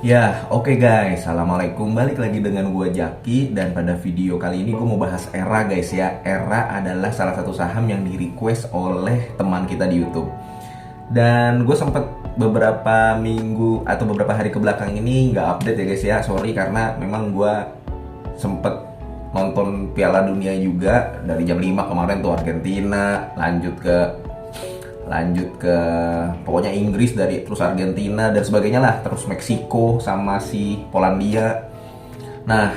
Ya, oke guys. Assalamualaikum. Balik lagi dengan gue Jaki. Dan pada video kali ini gue mau bahas Era guys ya. Era adalah salah satu saham yang di request oleh teman kita di YouTube. Dan gue sempet beberapa minggu atau beberapa hari ke belakang ini nggak update ya guys ya. Sorry karena memang gue sempet nonton Piala Dunia juga. Dari jam 5 kemarin tuh Argentina, lanjut ke pokoknya Inggris, dari terus Argentina dan sebagainya lah, terus Meksiko sama si Polandia. Nah,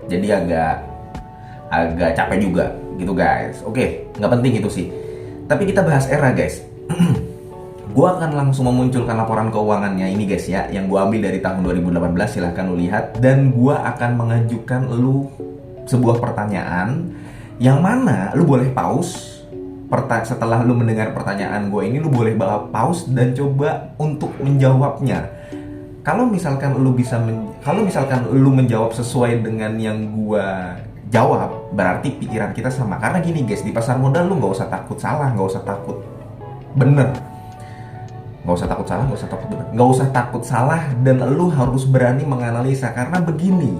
jadi agak capek juga gitu guys. Oke, nggak penting itu sih. Tapi kita bahas Era guys. Gua akan langsung memunculkan laporan keuangannya ini guys ya, yang gua ambil dari tahun 2018, silahkan lu lihat. Dan gua akan mengajukan lu sebuah pertanyaan yang mana lu boleh pause. Setelah lu mendengar pertanyaan gue ini, lu boleh pause dan coba untuk menjawabnya. Kalau misalkan lu menjawab sesuai dengan yang gue jawab, berarti pikiran kita sama. Karena gini guys, di pasar modal lu nggak usah takut salah, nggak usah takut bener, nggak usah takut salah, nggak usah takut bener, nggak usah takut salah, dan lu harus berani menganalisa. Karena begini,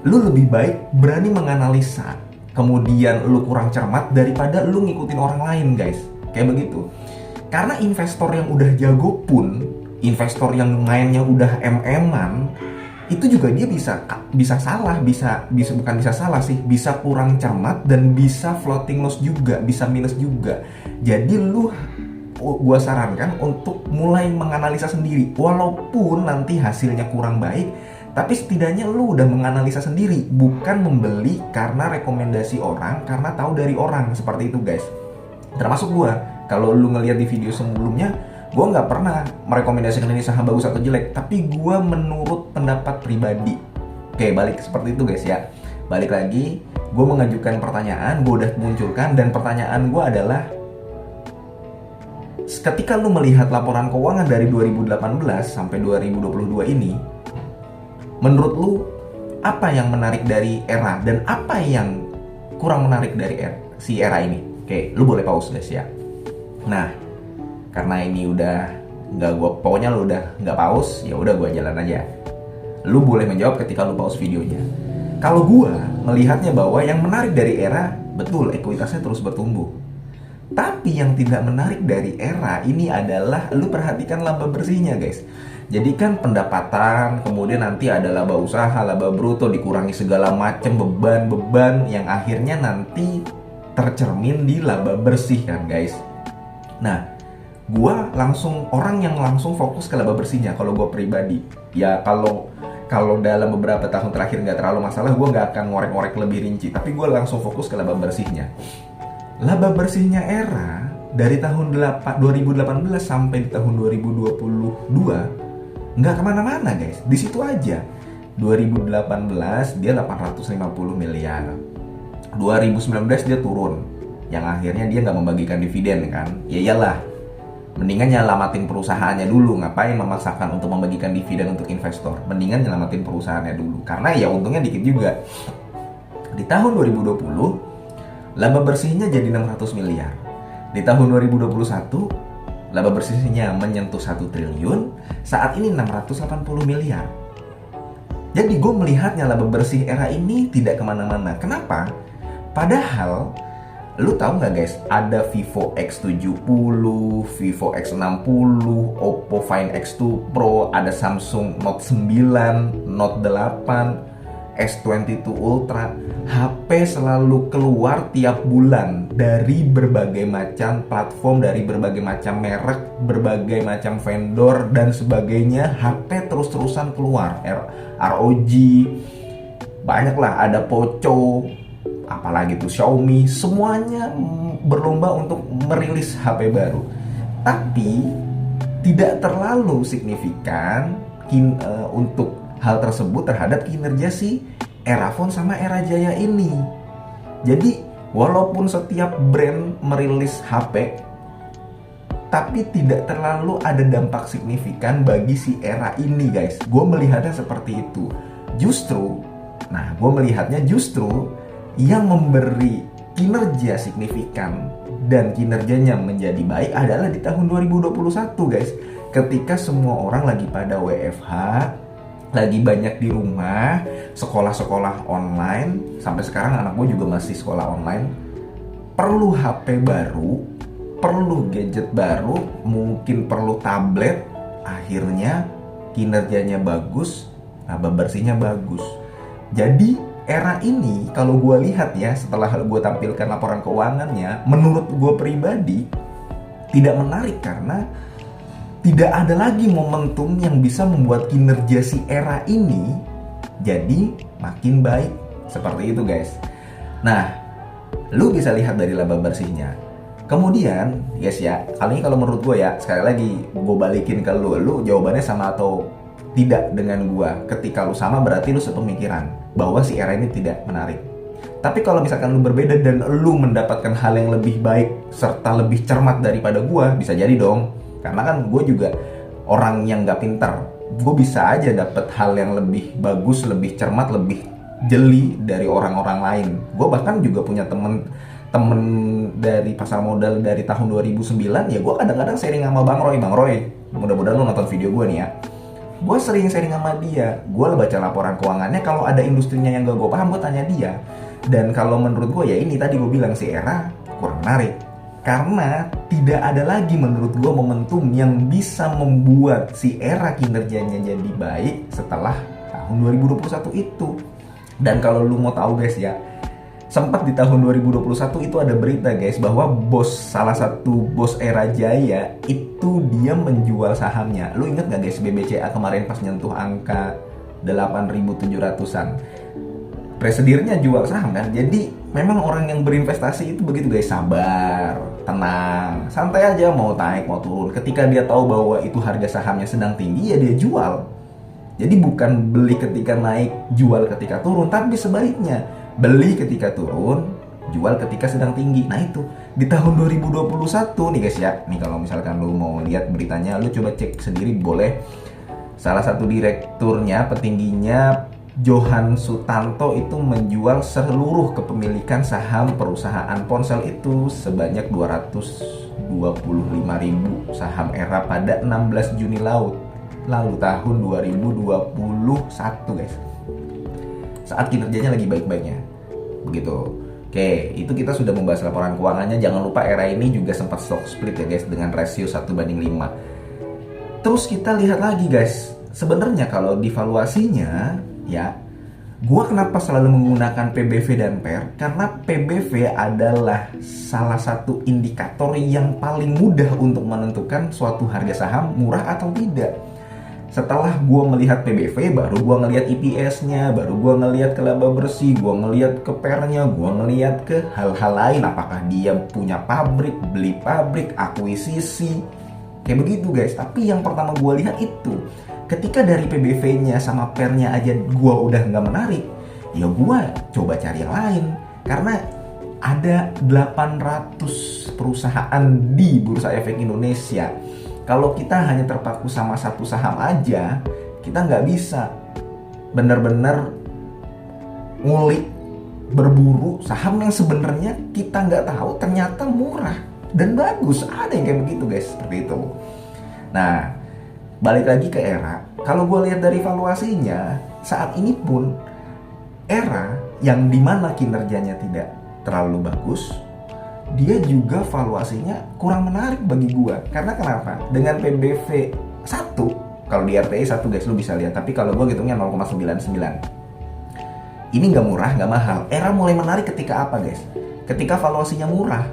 lu lebih baik berani menganalisa kemudian lu kurang cermat daripada lu ngikutin orang lain guys, kayak begitu. Karena investor yang udah jago pun, investor yang mainnya udah MM-an, itu juga dia bisa salah, bukan bisa salah sih, bisa kurang cermat dan bisa floating loss juga, bisa minus juga. Jadi gua sarankan untuk mulai menganalisa sendiri, walaupun nanti hasilnya kurang baik, tapi setidaknya lu udah menganalisa sendiri, bukan membeli karena rekomendasi orang, karena tahu dari orang, seperti itu guys. Termasuk gua, kalau lu ngeliat di video sebelumnya, gua nggak pernah merekomendasikan ini saham bagus atau jelek, tapi gua menurut pendapat pribadi. Oke, balik seperti itu guys ya. Balik lagi, gua mengajukan pertanyaan, gua udah munculkan, dan pertanyaan gua adalah, ketika lu melihat laporan keuangan dari 2018 sampai 2022 ini, menurut lu apa yang menarik dari Era dan apa yang kurang menarik dari si Era ini? Oke, lu boleh pause guys ya. Nah, karena ini udah pokoknya lu udah nggak pause, ya udah gua jalan aja. Lu boleh menjawab ketika lu pause videonya. Kalau gua melihatnya bahwa yang menarik dari Era, betul ekuitasnya terus bertumbuh. Tapi yang tidak menarik dari Era ini adalah lu perhatikan laba bersihnya guys. Jadi kan pendapatan, kemudian nanti ada laba usaha, laba bruto, dikurangi segala macam beban-beban yang akhirnya nanti tercermin di laba bersih kan guys. Nah, gua orang yang langsung fokus ke laba bersihnya kalau gua pribadi. Ya kalau dalam beberapa tahun terakhir nggak terlalu masalah, gua nggak akan ngorek-ngorek lebih rinci. Tapi gua langsung fokus ke laba bersihnya. Laba bersihnya Era dari tahun 2018 sampai di tahun 2022 nggak kemana-mana guys, di situ aja. 2018 dia 850 miliar, 2019 dia turun, yang akhirnya dia nggak membagikan dividen kan. Ya iyalah, mendingan nyelamatin perusahaannya dulu, ngapain memaksakan untuk membagikan dividen untuk investor. Mendingan nyelamatin perusahaannya dulu, karena ya untungnya dikit juga. Di tahun 2020 laba bersihnya jadi 600 miliar. Di tahun 2021 laba bersihnya menyentuh 1 triliun, saat ini 680 miliar. Jadi gue melihatnya laba bersih Era ini tidak kemana-mana. Kenapa? Padahal, lu tahu nggak guys, ada Vivo X70, Vivo X60, Oppo Find X2 Pro, ada Samsung Note 9, Note 8, S22 Ultra. HP selalu keluar tiap bulan dari berbagai macam platform, dari berbagai macam merek, berbagai macam vendor dan sebagainya. HP terus-terusan keluar, ROG, banyak lah, ada Poco, apalagi tuh Xiaomi, semuanya berlomba untuk merilis HP baru. Tapi tidak terlalu signifikan untuk hal tersebut terhadap kinerja si Erafone sama Era Jaya ini. Jadi walaupun setiap brand merilis HP, tapi tidak terlalu ada dampak signifikan bagi si Era ini guys. Gue melihatnya seperti itu. Justru yang memberi kinerja signifikan dan kinerjanya menjadi baik adalah di tahun 2021 guys. Ketika semua orang lagi pada WFH, lagi banyak di rumah, sekolah-sekolah online, sampai sekarang anak gue juga masih sekolah online, perlu HP baru, perlu gadget baru, mungkin perlu tablet, akhirnya kinerjanya bagus, laba bersihnya bagus. Jadi era ini kalau gue lihat ya, setelah gue tampilkan laporan keuangannya, menurut gue pribadi tidak menarik karena tidak ada lagi momentum yang bisa membuat kinerja si era ini jadi makin baik. Seperti itu guys. Nah, lu bisa lihat dari laba bersihnya. Kemudian guys ya, kali ini kalau menurut gue ya, sekali lagi gue balikin ke lu jawabannya sama atau tidak dengan gue. Ketika lu sama berarti lu sepemikiran bahwa si era ini tidak menarik. Tapi kalau misalkan lu berbeda dan lu mendapatkan hal yang lebih baik serta lebih cermat daripada gue, bisa jadi dong. Karena kan gue juga orang yang gak pintar, gue bisa aja dapet hal yang lebih bagus, lebih cermat, lebih jeli dari orang-orang lain. Gue bahkan juga punya temen dari pasar modal dari tahun 2009, ya gue kadang-kadang sharing sama Bang Roy, mudah-mudahan lu nonton video gue nih ya. Gue sering sharing sama dia, gue baca laporan keuangannya, kalau ada industrinya yang gak gue paham, gue tanya dia. Dan kalau menurut gue ya ini tadi gue bilang, si era kurang menarik. Karena tidak ada lagi menurut gue momentum yang bisa membuat si era kinerjanya jadi baik setelah tahun 2021 itu. Dan kalau lu mau tahu guys ya, sempat di tahun 2021 itu ada berita guys bahwa salah satu bos era Jaya itu dia menjual sahamnya. Lu inget gak guys BBCA kemarin pas nyentuh angka 8.700-an? Presidirnya jual saham kan. Jadi memang orang yang berinvestasi itu begitu guys, sabar, tenang, santai aja, mau naik mau turun. Ketika dia tahu bahwa itu harga sahamnya sedang tinggi, ya dia jual. Jadi bukan beli ketika naik, jual ketika turun, tapi sebaliknya, beli ketika turun, jual ketika sedang tinggi. Nah itu di tahun 2021 nih guys ya. Nih kalau misalkan lu mau lihat beritanya, lu coba cek sendiri boleh. Salah satu direkturnya, petingginya, Johan Sutanto itu menjual seluruh kepemilikan saham perusahaan ponsel itu sebanyak 225.000 saham era pada 16 Juni lalu tahun 2021 guys. Saat kinerjanya lagi baik-baiknya. Begitu. Oke, itu kita sudah membahas laporan keuangannya. Jangan lupa era ini juga sempat stock split ya guys dengan rasio 1:5. Terus kita lihat lagi guys. Sebenarnya kalau divaluasinya ya, gua kenapa selalu menggunakan PBV dan PER? Karena PBV adalah salah satu indikator yang paling mudah untuk menentukan suatu harga saham murah atau tidak. Setelah gua melihat PBV, baru gua ngelihat EPS-nya, baru gua ngelihat ke laba bersih, gua ngelihat ke PER-nya, gua ngelihat ke hal-hal lain, apakah dia punya pabrik, beli pabrik, akuisisi, kayak begitu guys. Tapi yang pertama gua lihat itu, ketika dari PBV-nya sama PER-nya aja gua udah nggak menarik, ya gua coba cari yang lain. Karena ada 800 perusahaan di Bursa Efek Indonesia. Kalau kita hanya terpaku sama satu saham aja, kita nggak bisa benar-benar ngulik, berburu saham yang sebenarnya kita nggak tahu ternyata murah dan bagus. Ada yang kayak begitu guys, seperti itu. Nah, balik lagi ke era, kalau gue lihat dari valuasinya, saat ini pun era yang dimana kinerjanya tidak terlalu bagus, dia juga valuasinya kurang menarik bagi gue. Karena kenapa? Dengan PBV 1, kalau di RTI 1 guys lu bisa lihat, tapi kalau gue hitungnya 0,99. Ini nggak murah, nggak mahal. Era mulai menarik ketika apa guys? Ketika valuasinya murah,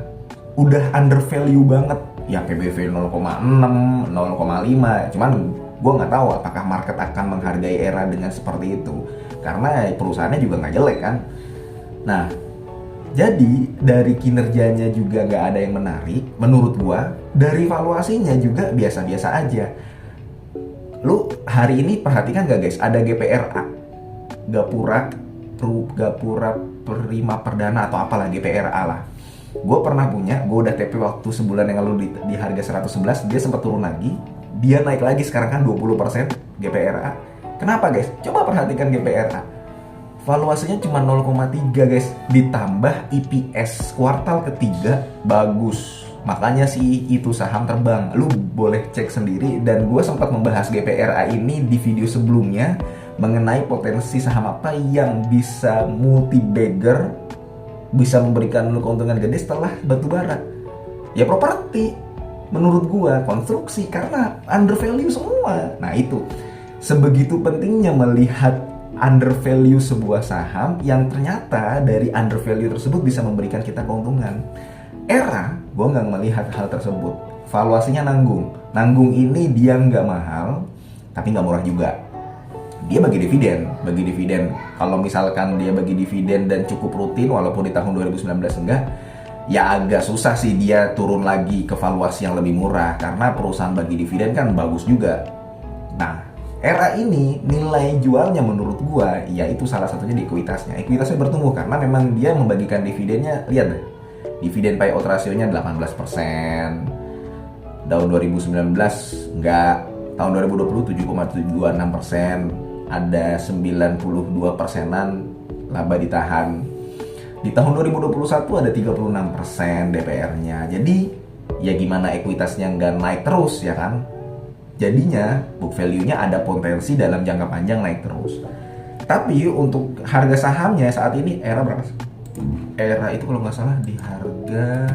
udah under value banget. Ya PBV 0,6, 0,5. Cuman gue nggak tahu apakah market akan menghargai era dengan seperti itu. Karena perusahaannya juga nggak jelek kan. Nah, jadi dari kinerjanya juga nggak ada yang menarik menurut gue. Dari valuasinya juga biasa-biasa aja. Lu hari ini perhatikan gak guys? Ada GPRA, Gapura Prima Perdana atau apalah, GPRA lah. Gue pernah punya, gue udah TP waktu sebulan yang lalu di harga 111, dia sempat turun lagi, dia naik lagi sekarang kan 20% GPRA. Kenapa guys? Coba perhatikan GPRA, valuasinya cuma 0,3 guys, ditambah EPS kuartal ketiga bagus, makanya sih itu saham terbang. Lu boleh cek sendiri, dan gue sempat membahas GPRA ini di video sebelumnya mengenai potensi saham apa yang bisa multi bagger, bisa memberikan lu keuntungan gede setelah batu bara. Ya properti, menurut gua konstruksi, karena under value semua. Nah itu, sebegitu pentingnya melihat under value sebuah saham yang ternyata dari under value tersebut bisa memberikan kita keuntungan. Era, gua nggak melihat hal tersebut. Valuasinya nanggung. Nanggung ini dia nggak mahal, tapi nggak murah juga. Dia bagi dividen. Kalau misalkan dia bagi dividen dan cukup rutin, walaupun di tahun 2019 enggak, ya agak susah sih dia turun lagi ke valuasi yang lebih murah, karena perusahaan bagi dividen kan bagus juga. Nah, era ini nilai jualnya menurut gua yaitu salah satunya di ekuitasnya. Ekuitasnya bertumbuh karena memang dia membagikan dividennya, lihat deh. Dividen payout rasionya 18%. Tahun 2019 enggak, tahun 2020 7,76%. Ada 92%-an laba ditahan. Di tahun 2021 ada 36% DPR-nya. Jadi ya gimana ekuitasnya nggak naik terus ya kan? Jadinya book value-nya ada potensi dalam jangka panjang naik terus. Tapi untuk harga sahamnya saat ini Era berapa? Era itu kalau nggak salah di harga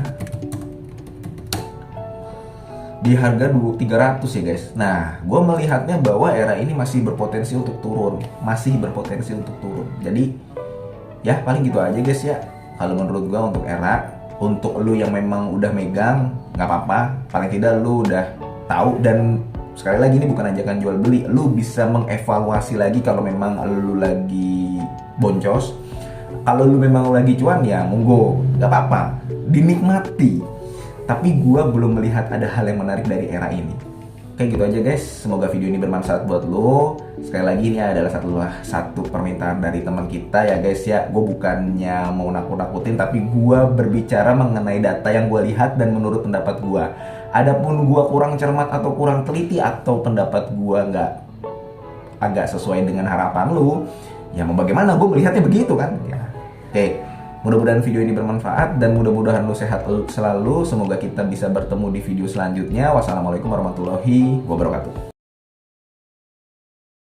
300 ya guys. Nah, gue melihatnya bahwa Era ini masih berpotensi untuk turun. Jadi, ya paling gitu aja guys ya. Kalau menurut gue untuk Era, untuk lu yang memang udah megang, nggak apa-apa. Paling tidak lu udah tahu, dan sekali lagi ini bukan ajakan jual beli. Lu bisa mengevaluasi lagi kalau memang lu lagi boncos. Kalau lu memang lagi cuan ya monggo, nggak apa-apa, dinikmati. Tapi gue belum melihat ada hal yang menarik dari Era ini. Oke, gitu aja guys. Semoga video ini bermanfaat buat lo. Sekali lagi ini adalah satu permintaan dari teman kita ya guys ya. Gue bukannya mau nakut-nakutin, tapi gue berbicara mengenai data yang gue lihat dan menurut pendapat gue. Adapun gue kurang cermat atau kurang teliti, atau pendapat gue nggak agak sesuai dengan harapan lo, ya mau bagaimana, gue melihatnya begitu kan ya. Oke. Mudah-mudahan video ini bermanfaat dan mudah-mudahan lu sehat selalu. Semoga kita bisa bertemu di video selanjutnya. Wassalamualaikum warahmatullahi wabarakatuh.